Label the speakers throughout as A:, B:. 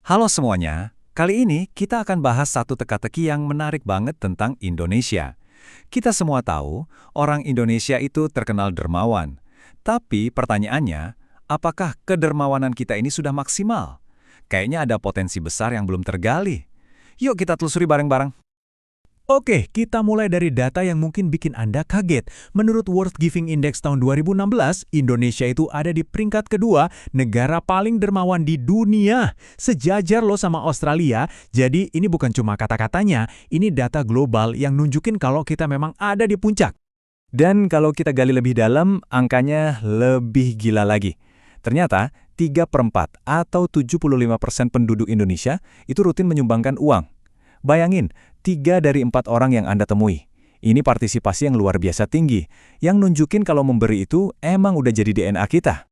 A: Halo semuanya, kali ini kita akan bahas satu teka-teki yang menarik banget tentang Indonesia. Kita semua tahu, orang Indonesia itu terkenal dermawan. Tapi pertanyaannya, apakah kedermawanan kita ini sudah maksimal? Kayaknya ada potensi besar yang belum tergali. Yuk kita telusuri bareng-bareng.
B: Oke, kita mulai dari data yang mungkin bikin Anda kaget. Menurut World Giving Index tahun 2016, Indonesia itu ada di peringkat kedua negara paling dermawan di dunia. Sejajar loh sama Australia, jadi ini bukan cuma kata-katanya, ini data global yang nunjukin kalau kita memang ada di puncak.
A: Dan kalau kita gali lebih dalam, angkanya lebih gila lagi. Ternyata, 3/4 atau 75% penduduk Indonesia itu rutin menyumbangkan uang. Bayangin, 3 dari 4 orang yang Anda temui. Ini partisipasi yang luar biasa tinggi, yang nunjukin kalau memberi itu emang udah jadi DNA kita.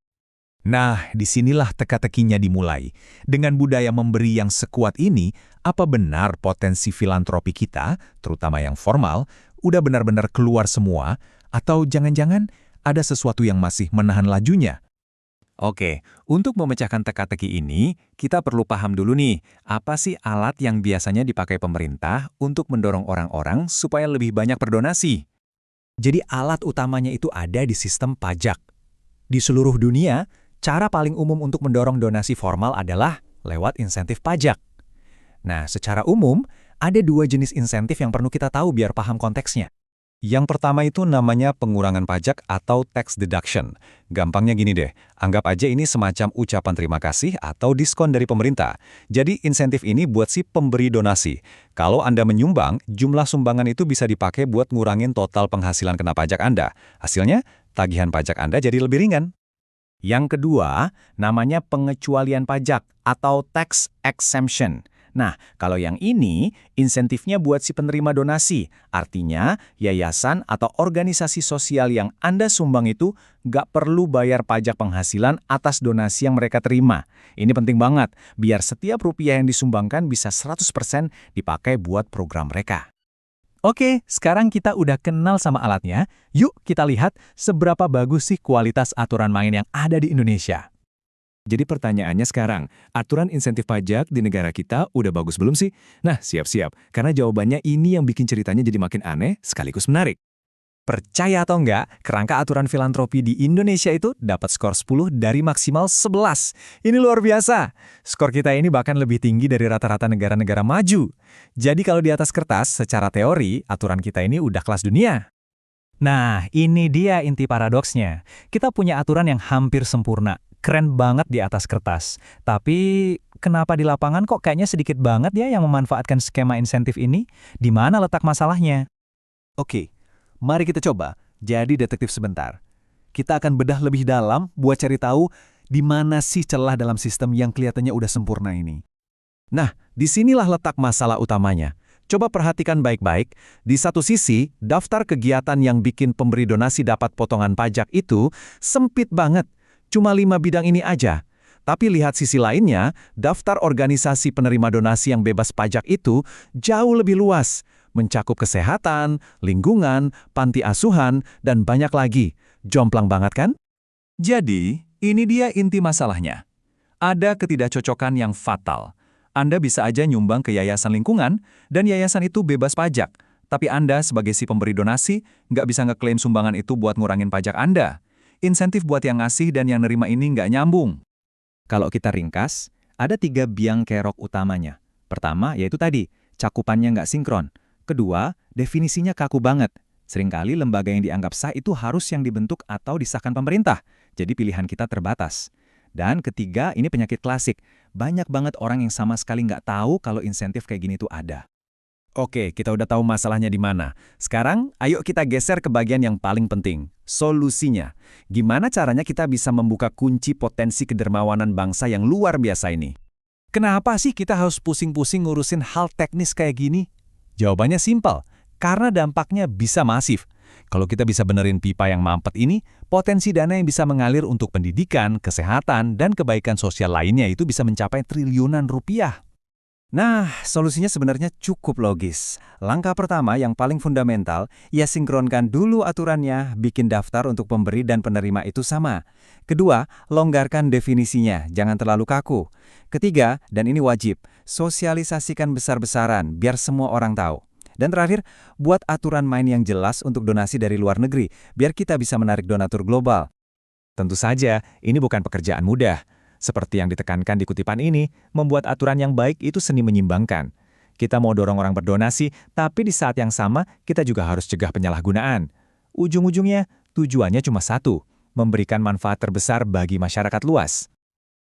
B: Nah, disinilah teka-tekinya dimulai. Dengan budaya memberi yang sekuat ini, apa benar potensi filantropi kita, terutama yang formal, udah benar-benar keluar semua? Atau jangan-jangan ada sesuatu yang masih menahan lajunya?
A: Oke, untuk memecahkan teka-teki ini, kita perlu paham dulu nih, apa sih alat yang biasanya dipakai pemerintah untuk mendorong orang-orang supaya lebih banyak berdonasi?
B: Jadi alat utamanya itu ada di sistem pajak. Di seluruh dunia, cara paling umum untuk mendorong donasi formal adalah lewat insentif pajak. Nah, secara umum, ada 2 jenis insentif yang perlu kita tahu biar paham konteksnya.
A: Yang pertama itu namanya pengurangan pajak atau tax deduction. Gampangnya gini deh, anggap aja ini semacam ucapan terima kasih atau diskon dari pemerintah. Jadi insentif ini buat si pemberi donasi. Kalau Anda menyumbang, jumlah sumbangan itu bisa dipakai buat ngurangin total penghasilan kena pajak Anda. Hasilnya, tagihan pajak Anda jadi lebih ringan. Yang kedua, namanya pengecualian pajak atau tax exemption. Nah, kalau yang ini, insentifnya buat si penerima donasi. Artinya, yayasan atau organisasi sosial yang Anda sumbang itu nggak perlu bayar pajak penghasilan atas donasi yang mereka terima. Ini penting banget, biar setiap rupiah yang disumbangkan bisa 100% dipakai buat program mereka. Oke, sekarang kita udah kenal sama alatnya. Yuk kita lihat seberapa bagus sih kualitas aturan main yang ada di Indonesia.
C: Jadi pertanyaannya sekarang, aturan insentif pajak di negara kita udah bagus belum sih? Nah, siap-siap, karena jawabannya ini yang bikin ceritanya jadi makin aneh sekaligus menarik.
A: Percaya atau enggak, kerangka aturan filantropi di Indonesia itu dapat skor 10 dari maksimal 11. Ini luar biasa. Skor kita ini bahkan lebih tinggi dari rata-rata negara-negara maju. Jadi kalau di atas kertas, secara teori, aturan kita ini udah kelas dunia.
B: Nah, ini dia inti paradoksnya. Kita punya aturan yang hampir sempurna. Keren banget di atas kertas. Tapi kenapa di lapangan kok kayaknya sedikit banget ya yang memanfaatkan skema insentif ini? Di mana letak masalahnya?
A: Oke, mari kita coba jadi detektif sebentar. Kita akan bedah lebih dalam buat cari tahu di mana sih celah dalam sistem yang kelihatannya udah sempurna ini. Nah, disinilah letak masalah utamanya. Coba perhatikan baik-baik, di satu sisi, daftar kegiatan yang bikin pemberi donasi dapat potongan pajak itu sempit banget. Cuma 5 bidang ini aja. Tapi lihat sisi lainnya, daftar organisasi penerima donasi yang bebas pajak itu jauh lebih luas. Mencakup kesehatan, lingkungan, panti asuhan, dan banyak lagi. Jomplang banget kan? Jadi, ini dia inti masalahnya. Ada ketidakcocokan yang fatal. Anda bisa aja nyumbang ke yayasan lingkungan, dan yayasan itu bebas pajak. Tapi Anda sebagai si pemberi donasi, nggak bisa ngeklaim sumbangan itu buat ngurangin pajak Anda. Insentif buat yang ngasih dan yang nerima ini nggak nyambung. Kalau kita ringkas, ada 3 biang kerok utamanya. Pertama, yaitu tadi, cakupannya nggak sinkron. Kedua, definisinya kaku banget. Seringkali lembaga yang dianggap sah itu harus yang dibentuk atau disahkan pemerintah. Jadi pilihan kita terbatas. Dan ketiga, ini penyakit klasik. Banyak banget orang yang sama sekali nggak tahu kalau insentif kayak gini tuh ada. Oke, kita udah tahu masalahnya di mana. Sekarang, ayo kita geser ke bagian yang paling penting, solusinya. Gimana caranya kita bisa membuka kunci potensi kedermawanan bangsa yang luar biasa ini? Kenapa sih kita harus pusing-pusing ngurusin hal teknis kayak gini? Jawabannya simpel, karena dampaknya bisa masif. Kalau kita bisa benerin pipa yang mampet ini, potensi dana yang bisa mengalir untuk pendidikan, kesehatan, dan kebaikan sosial lainnya itu bisa mencapai triliunan rupiah.
D: Nah, solusinya sebenarnya cukup logis. Langkah pertama yang paling fundamental, ya sinkronkan dulu aturannya, bikin daftar untuk pemberi dan penerima itu sama. Kedua, longgarkan definisinya, jangan terlalu kaku. Ketiga, dan ini wajib, sosialisasikan besar-besaran biar semua orang tahu. Dan terakhir, buat aturan main yang jelas untuk donasi dari luar negeri, biar kita bisa menarik donatur global.
C: Tentu saja, ini bukan pekerjaan mudah. Seperti yang ditekankan di kutipan ini, membuat aturan yang baik itu seni menyimbangkan. Kita mau dorong orang berdonasi, tapi di saat yang sama kita juga harus cegah penyalahgunaan. Ujung-ujungnya, tujuannya cuma satu, memberikan manfaat terbesar bagi masyarakat luas.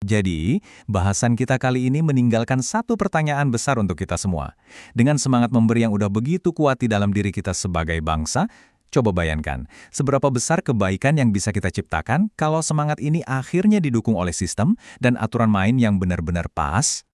A: Jadi, bahasan kita kali ini meninggalkan satu pertanyaan besar untuk kita semua. Dengan semangat memberi yang udah begitu kuat di dalam diri kita sebagai bangsa, coba bayangkan, seberapa besar kebaikan yang bisa kita ciptakan kalau semangat ini akhirnya didukung oleh sistem dan aturan main yang benar-benar pas?